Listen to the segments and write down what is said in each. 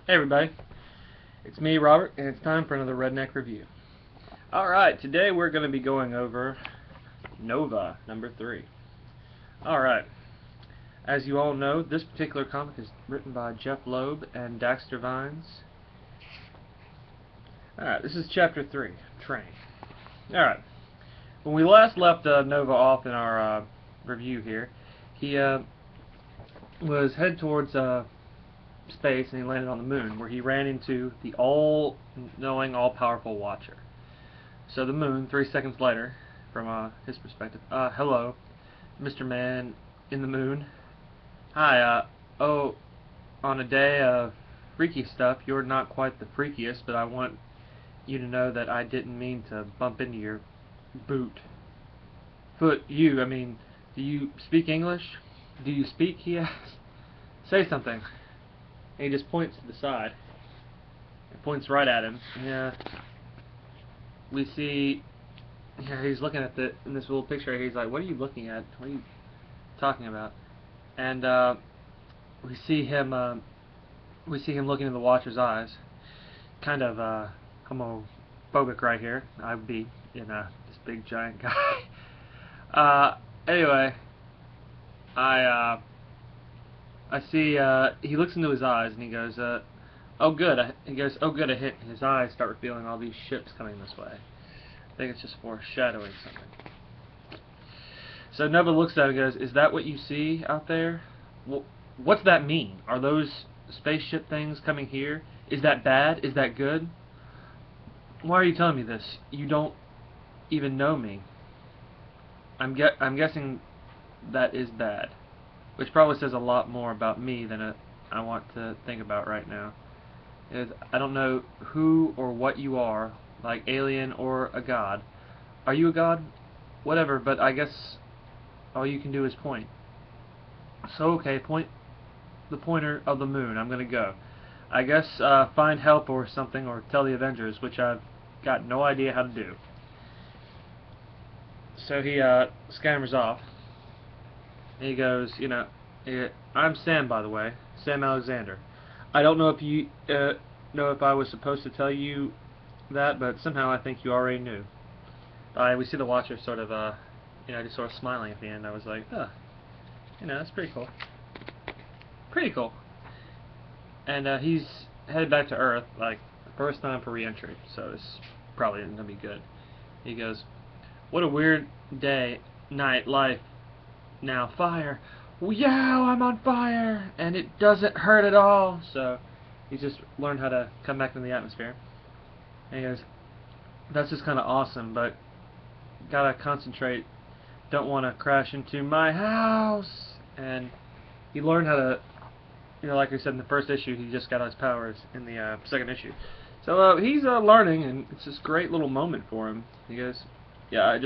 Hey everybody, it's me, Robert, and it's time for another Redneck review. Alright, today we're going to be going over Nova, number 3. Alright, as you all know, this particular comic is written by Jeff Loeb and Daxter Vines. Alright, this is chapter 3, Train. Alright, when we last left Nova off in our review here, he was headed towards space, and he landed on the moon, where he ran into the all-knowing, all-powerful Watcher. So the moon, 3 seconds later, from his perspective, hello, Mr. Man in the moon. Hi, oh, on a day of freaky stuff, you're not quite the freakiest, but I want you to know that I didn't mean to bump into your foot, I mean, do you speak English? Do you speak, he asks. Say something. And he just points to the side. It points right at him. Yeah. We see. Yeah, he's looking at in this little picture. He's like, "What are you looking at? What are you talking about?" And we see him. Looking in the Watcher's eyes. Kind of homophobic right here. I would be, this big giant guy. Anyway, I see, he looks into his eyes and he goes, oh good, his eyes start revealing all these ships coming this way. I think it's just foreshadowing something. So Nova looks at it and goes, is that what you see out there? What's that mean? Are those spaceship things coming here? Is that bad? Is that good? Why are you telling me this? You don't even know me. I'm guessing that is bad. Which probably says a lot more about me than I want to think about right now. I don't know who or what you are, like alien or a god. Are you a god? Whatever, but I guess all you can do is point. So okay, point the pointer of the moon. I'm gonna go. I guess find help or something, or tell the Avengers, which I've got no idea how to do. So he scammers off. And he goes, I'm Sam, by the way, Sam Alexander. I don't know if you know if I was supposed to tell you that, but somehow I think you already knew. We see the Watcher sort of, just sort of smiling at the end. I was like, oh, that's pretty cool. Pretty cool. And he's headed back to Earth, like, first time for re-entry, so it's probably going to be good. He goes, what a weird day, night, life. Now fire. Yeah, I'm on fire, and it doesn't hurt at all. So he's just learned how to come back into the atmosphere. And he goes, that's just kind of awesome, but gotta concentrate. Don't want to crash into my house. And he learned how to, like I said in the first issue, he just got his powers in the second issue. So he's learning, and it's this great little moment for him. He goes, yeah,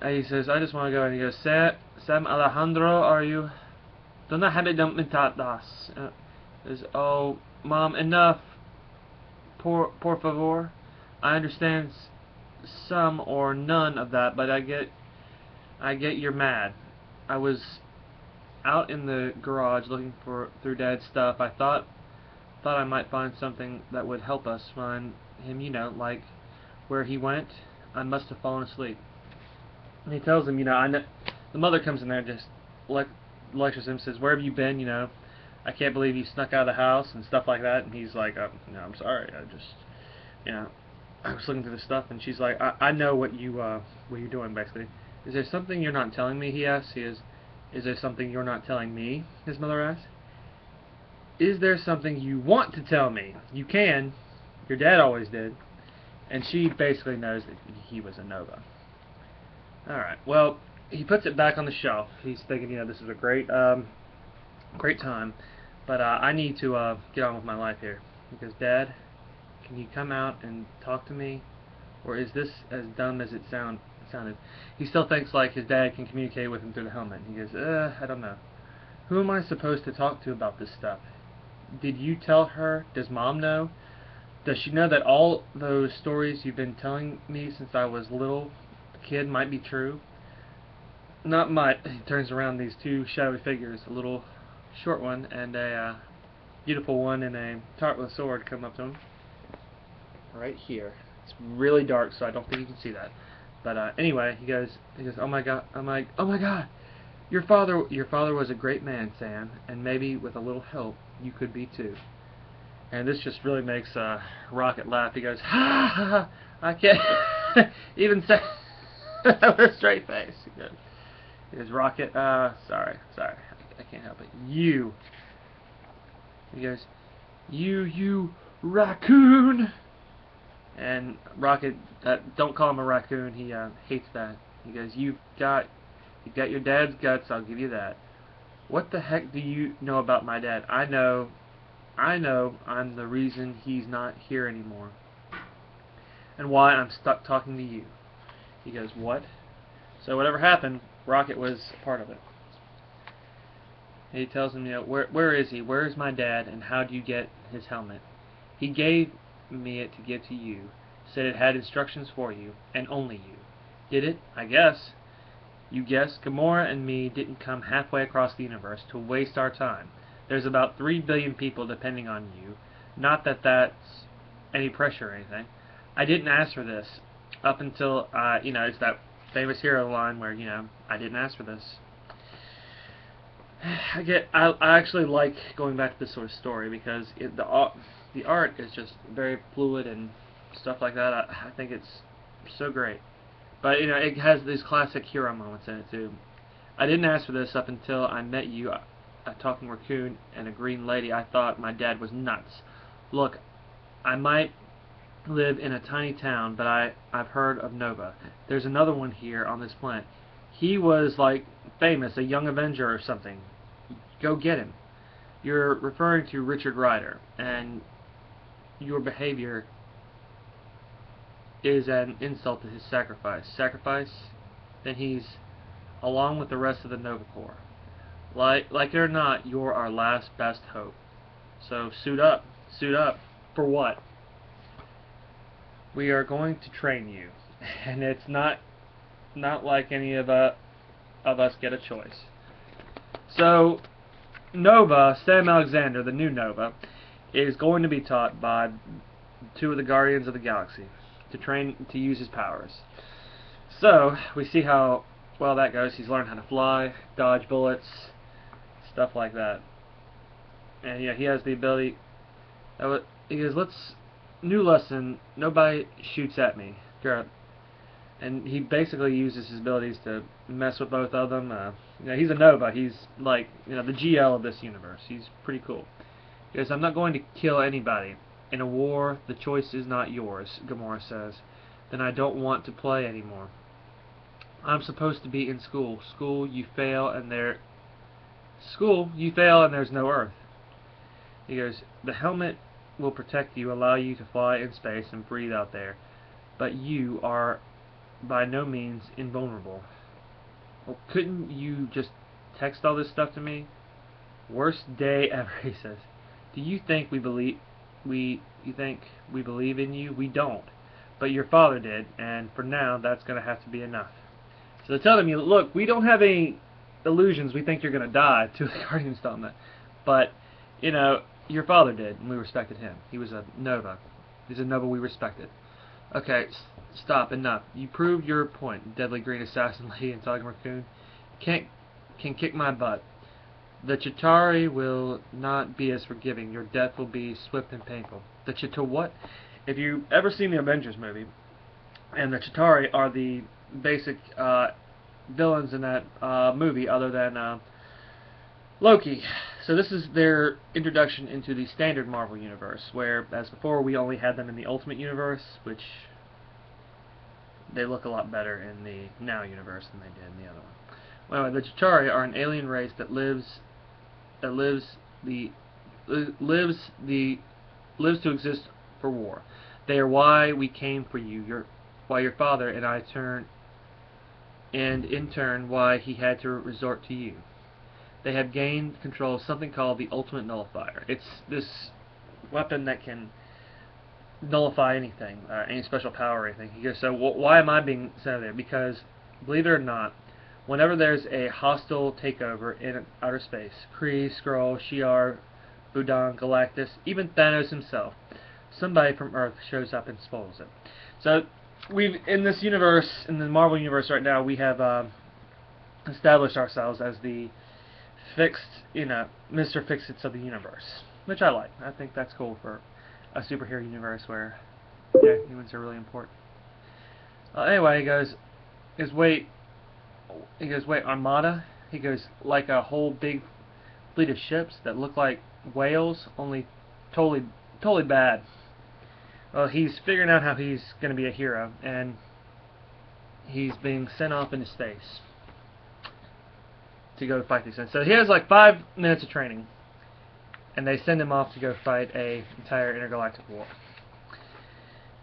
he says, I just want to go, and he goes, Sam Alejandro, are you? Don't have it das. Says, oh, Mom, enough. Por favor. I understand some or none of that, but I get you're mad. I was out in the garage looking through Dad's stuff. I thought I might find something that would help us find him, like where he went. I must have fallen asleep. And he tells him, I know. The mother comes in there and just lectures him, says, where have you been, I can't believe you snuck out of the house and stuff like that. And he's like, no, I'm sorry, I just, I was looking through the stuff. And she's like, I know what you're doing, basically. Is there something you're not telling me, he asks. Is there something you're not telling me, his mother asks. Is there something you want to tell me? You can. Your dad always did. And she basically knows that he was a Nova. Alright, well, he puts it back on the shelf. He's thinking, this is a great time, but I need to get on with my life here. He goes, Dad, can you come out and talk to me? Or is this as dumb as it sounded? He still thinks like his dad can communicate with him through the helmet. He goes, I don't know. Who am I supposed to talk to about this stuff? Did you tell her? Does Mom know? Does she know that all those stories you've been telling me since I was little kid might be true? Not much. He turns around these two shadowy figures, a little short one and a beautiful one in a tart with a sword come up to him. Right here. It's really dark, so I don't think you can see that. But anyway, he goes, oh my God, I'm like, oh my God, your father was a great man, Sam, and maybe with a little help, you could be too. And this just really makes Rocket laugh. He goes, ha ha ha, I can't even say with a straight face. He goes, Rocket, sorry, I can't help it. You. He goes, you raccoon. And Rocket, don't call him a raccoon. He hates that. He goes, you've got your dad's guts. I'll give you that. What the heck do you know about my dad? I know I'm the reason he's not here anymore, and why I'm stuck talking to you. He goes, what? So whatever happened, Rocket was a part of it. And he tells him, where is he? Where is my dad? And how do you get his helmet? He gave me it to give to you. Said it had instructions for you, and only you. Did it? I guess. You guess. Gamora and me didn't come halfway across the universe to waste our time. There's about 3 billion people depending on you. Not that that's any pressure or anything. I didn't ask for this. Up until, it's that famous hero line where, I didn't ask for this. I actually like going back to this sort of story because the art is just very fluid and stuff like that. I think it's so great. But, it has these classic hero moments in it, too. I didn't ask for this up until I met you, a talking raccoon and a green lady. I thought my dad was nuts. Look, I might live in a tiny town, but I've heard of Nova. There's another one here on this planet. He was, like, famous, a young Avenger or something. Go get him. You're referring to Richard Rider, and your behavior is an insult to his sacrifice. Sacrifice? Then he's along with the rest of the Nova Corps. Like it or not, you're our last best hope. So suit up. Suit up. For what? We are going to train you. And it's not like any of us get a choice. So Nova, Sam Alexander, the new Nova, is going to be taught by 2 of the Guardians of the Galaxy to train to use his powers. So we see how well that goes. He's learned how to fly, dodge bullets, stuff like that. And he has the ability. He goes, new lesson. Nobody shoots at me. Garrett. And he basically uses his abilities to mess with both of them. He's a Nova. He's like the GL of this universe. He's pretty cool. He goes, I'm not going to kill anybody. In a war, the choice is not yours, Gamora says. Then I don't want to play anymore. I'm supposed to be in school. School, you fail, and there's no Earth. He goes, the helmet will protect you, allow you to fly in space and breathe out there. But you are by no means invulnerable. Well, couldn't you just text all this stuff to me? Worst day ever, he says. Do you think we believe in you? We don't. But your father did, and for now, that's going to have to be enough. So they're telling me, look, we don't have any illusions. We think you're going to die. 2 of the Guardians tell him that. But, your father did, and we respected him. He was a Nova. He's a Nova we respected. Okay, stop. Enough. You proved your point, Deadly Green Assassin Lady and Talking Raccoon. Can kick my butt. The Chitauri will not be as forgiving. Your death will be swift and painful. The Chitauri what? If you've ever seen the Avengers movie, and the Chitauri are the basic villains in that movie, other than Loki. So this is their introduction into the standard Marvel universe, where, as before, we only had them in the Ultimate Universe, which they look a lot better in the Now universe than they did in the other one. Well, the Chitauri are an alien race that lives to exist for war. They are why we came for you. Why your father and I in turn why he had to resort to you. They have gained control of something called the Ultimate Nullifier. It's this weapon that can nullify anything, any special power or anything. He goes, so why am I being sent there? Because, believe it or not, whenever there's a hostile takeover in outer space, Kree, Skrull, Shi'ar, Budon, Galactus, even Thanos himself. Somebody from Earth shows up and spoils it. So, in this universe, in the Marvel universe right now, we have established ourselves as the Mr. Fix-Its of the universe, which I like. I think that's cool for a superhero universe where humans are really important. Anyway, he goes, wait, Armada? He goes, like a whole big fleet of ships that look like whales, only totally bad. Well, he's figuring out how he's going to be a hero, and he's being sent off into space to go fight these things. So he has like 5 minutes of training, and they send him off to go fight a entire intergalactic war.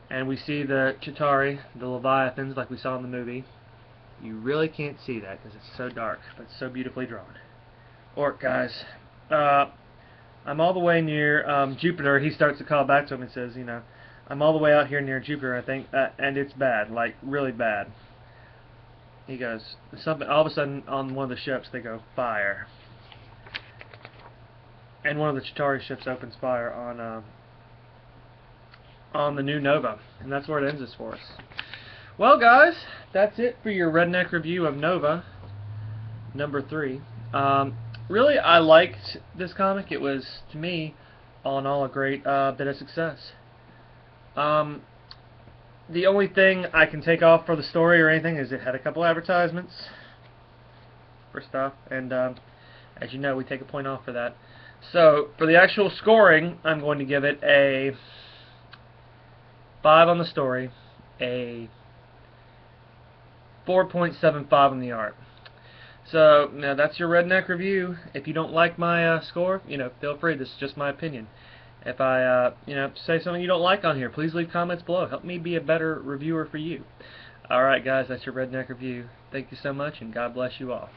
And we see the Chitauri, the Leviathans, like we saw in the movie. You really can't see that because it's so dark, but it's so beautifully drawn. Orc guys, I'm all the way near Jupiter. He starts to call back to him and says, I'm all the way out here near Jupiter, I think, and it's bad, like really bad. He goes, all of a sudden on one of the ships they go, fire. And one of the Chitauri ships opens fire on the new Nova. And that's where it ends this for us. Well guys, that's it for your Redneck review of Nova, number 3. Really, I liked this comic. It was, to me, all in all, a great bit of success. The only thing I can take off for the story or anything is it had a couple advertisements for stuff, and as you know, we take a point off for that. So, for the actual scoring, I'm going to give it a 5 on the story, a 4.75 on the art. So, now that's your Redneck review. If you don't like my score, feel free. This is just my opinion. If I, say something you don't like on here, please leave comments below. Help me be a better reviewer for you. Alright guys, that's your Redneck review. Thank you so much, and God bless you all.